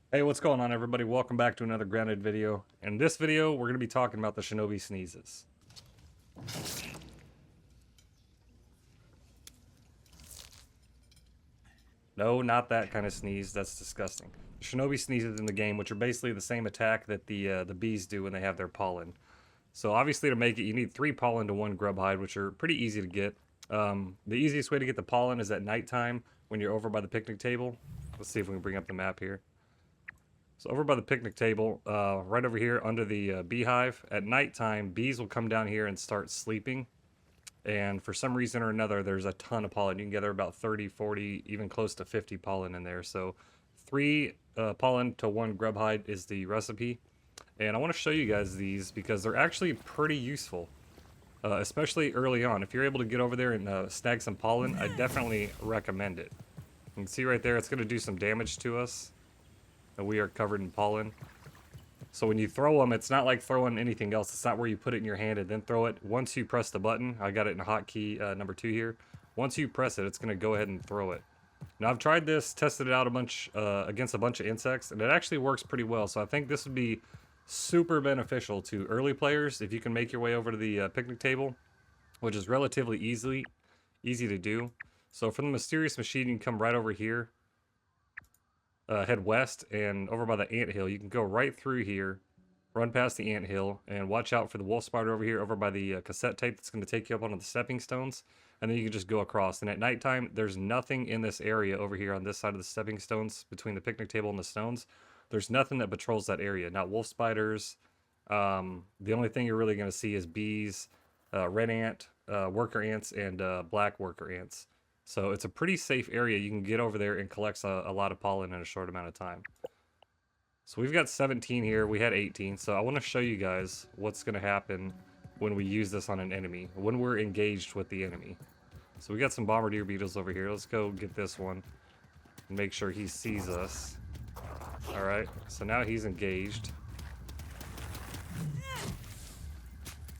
Hey, what's going on, everybody? Welcome back to another grounded video. In this video, we're going to be talking about the Shinobi sneezes. No, not that kind of sneeze. That's disgusting. Shinobi sneezes in the game, which are basically the same attack that the bees do when they have their pollen. So obviously, to make it, you need 3 pollen to 1 grub hide, which are pretty easy to get. The easiest way to get the pollen is at nighttime when you're over by the picnic table. Let's see if we can bring up the map here. So over by the picnic table, right over here under the beehive, at nighttime, bees will come down here and start sleeping. And for some reason or another, there's a ton of pollen. You can gather about 30, 40, even close to 50 pollen in there. So 3 pollen to 1 grub hide is the recipe. And I want to show you guys these because they're actually pretty useful, especially early on. If you're able to get over there and snag some pollen, I definitely recommend it. You can see right there, it's going to do some damage to us. And we are covered in pollen. So when you throw them, it's not like throwing anything else. It's not where you put it in your hand and then throw it. Once you press the button, I got it in hotkey number 2 here. Once you press it, it's going to go ahead and throw it. Now I've tried this, tested it out against a bunch of insects, and it actually works pretty well. So I think this would be super beneficial to early players if you can make your way over to the picnic table, which is relatively easy to do. So from the mysterious machine, you can come right over here. Head west, and over by the anthill, you can go right through here, run past the anthill, and watch out for the wolf spider over here, over by the cassette tape that's going to take you up onto the stepping stones, and then you can just go across. And at nighttime, there's nothing in this area over here on this side of the stepping stones, between the picnic table and the stones. There's nothing that patrols that area, not wolf spiders. The only thing you're really going to see is bees, red ant, worker ants, and black worker ants. So it's a pretty safe area. You can get over there and collect a lot of pollen in a short amount of time. So we've got 17 here. We had 18. So I want to show you guys what's going to happen when we use this on an enemy, when we're engaged with the enemy. So we got some bombardier beetles over here. Let's go get this one and make sure he sees us. All right. So now he's engaged.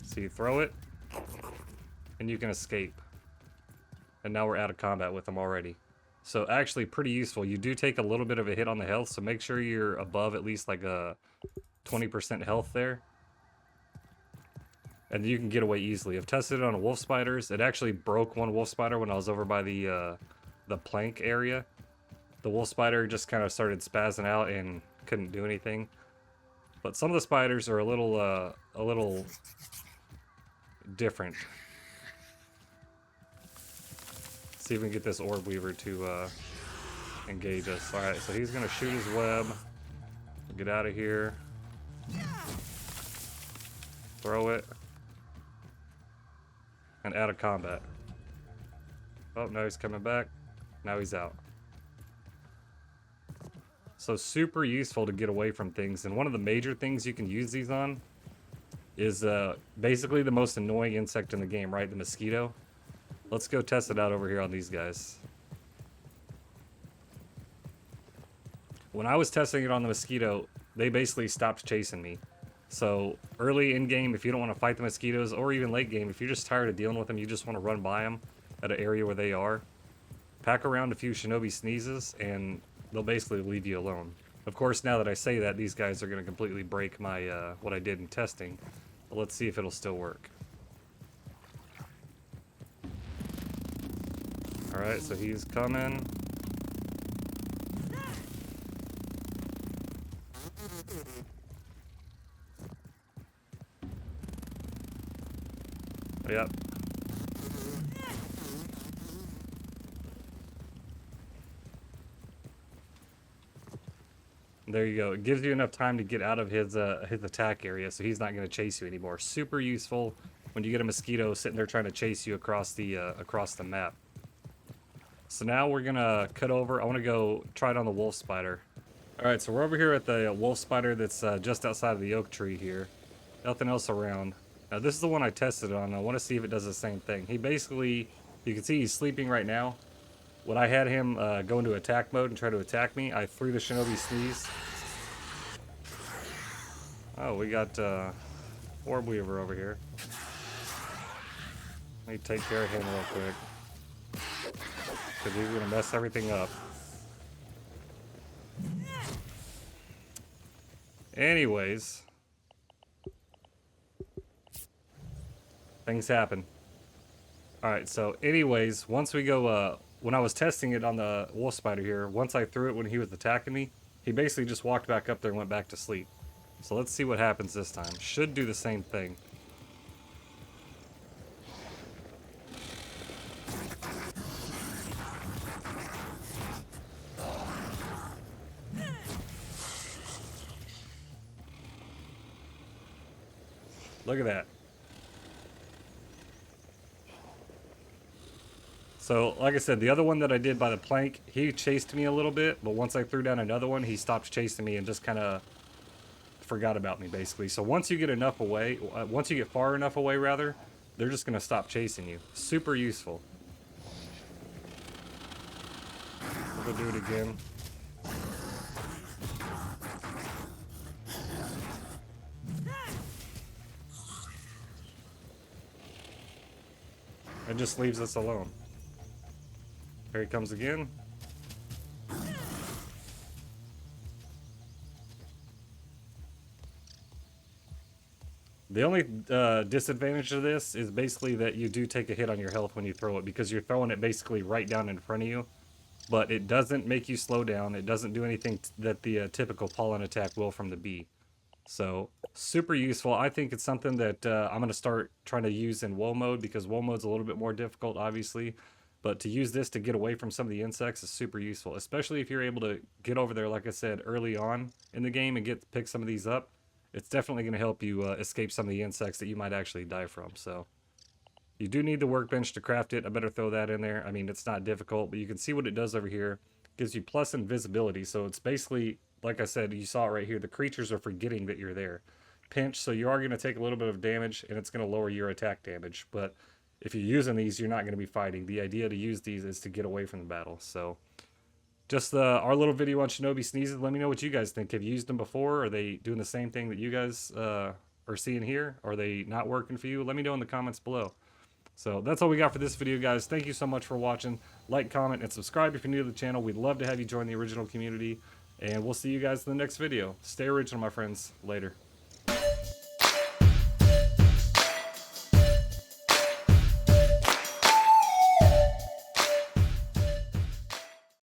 So you throw it and you can escape. And now we're out of combat with them already. So actually pretty useful. You do take a little bit of a hit on the health, so make sure you're above at least like a 20% health there. And you can get away easily. I've tested it on wolf spiders. It actually broke one wolf spider when I was over by the plank area. The wolf spider just kind of started spazzing out and couldn't do anything. But some of the spiders are a little different. See if we can get this orb weaver to engage us. Alright, so he's gonna shoot his web. Get out of here. Throw it. And out of combat. Oh, now he's coming back. Now he's out. So super useful to get away from things. And one of the major things you can use these on is basically the most annoying insect in the game, right? The mosquito. Let's go test it out over here on these guys. When I was testing it on the mosquito, they basically stopped chasing me. So early in game, if you don't want to fight the mosquitoes, or even late game, if you're just tired of dealing with them, you just want to run by them at an area where they are, pack around a few Shinobi sneezes and they'll basically leave you alone. Of course, now that I say that, these guys are going to completely break my what I did in testing. But let's see if it'll still work. Alright, so he's coming. Yep. There you go. It gives you enough time to get out of his attack area, so he's not going to chase you anymore. Super useful when you get a mosquito sitting there trying to chase you across the map. So now we're gonna cut over. I want to go try it on the wolf spider. Alright, so we're over here at the wolf spider that's just outside of the oak tree here. Nothing else around. Now this is the one I tested on. I want to see if it does the same thing. He basically, you can see he's sleeping right now. When I had him go into attack mode and try to attack me, I threw the Shinobi sneeze. Oh, we got Orb Weaver over here. Let me take care of him real quick. Because he's going to mess everything up. Anyways, things happen. Alright, so anyways, once we go, when I was testing it on the wolf spider here, once I threw it when he was attacking me, he basically just walked back up there and went back to sleep. So let's see what happens this time. Should do the same thing. Look at that. So, like I said, the other one that I did by the plank, he chased me a little bit, but once I threw down another one, he stopped chasing me and just kind of forgot about me, basically. So once you get enough away, once you get far enough away, rather, they're just going to stop chasing you. Super useful. We'll do it again. It just leaves us alone. Here he comes again. The only disadvantage of this is basically that you do take a hit on your health when you throw it, because you're throwing it basically right down in front of you. But it doesn't make you slow down. It doesn't do anything that the typical pollen attack will from the bee. So, super useful. I think it's something that I'm going to start trying to use in woe mode, because woe mode's a little bit more difficult, obviously. But to use this to get away from some of the insects is super useful, especially if you're able to get over there, like I said, early on in the game and pick some of these up. It's definitely going to help you escape some of the insects that you might actually die from. So, you do need the workbench to craft it. I better throw that in there. I mean, it's not difficult, but you can see what it does over here. It gives you plus invisibility, so it's basically, like I said, you saw it right here, the creatures are forgetting that you're there. Pinch, so you are going to take a little bit of damage, and it's going to lower your attack damage. But if you're using these, you're not going to be fighting. The idea to use these is to get away from the battle. So, just our little video on Shinobi sneezes. Let me know what you guys think. Have you used them before? Are they doing the same thing that you guys are seeing here? Are they not working for you? Let me know in the comments below. So that's all we got for this video, guys. Thank you so much for watching. Like, comment, and subscribe if you're new to the channel. We'd love to have you join the original community. And we'll see you guys in the next video. Stay original, my friends. Later.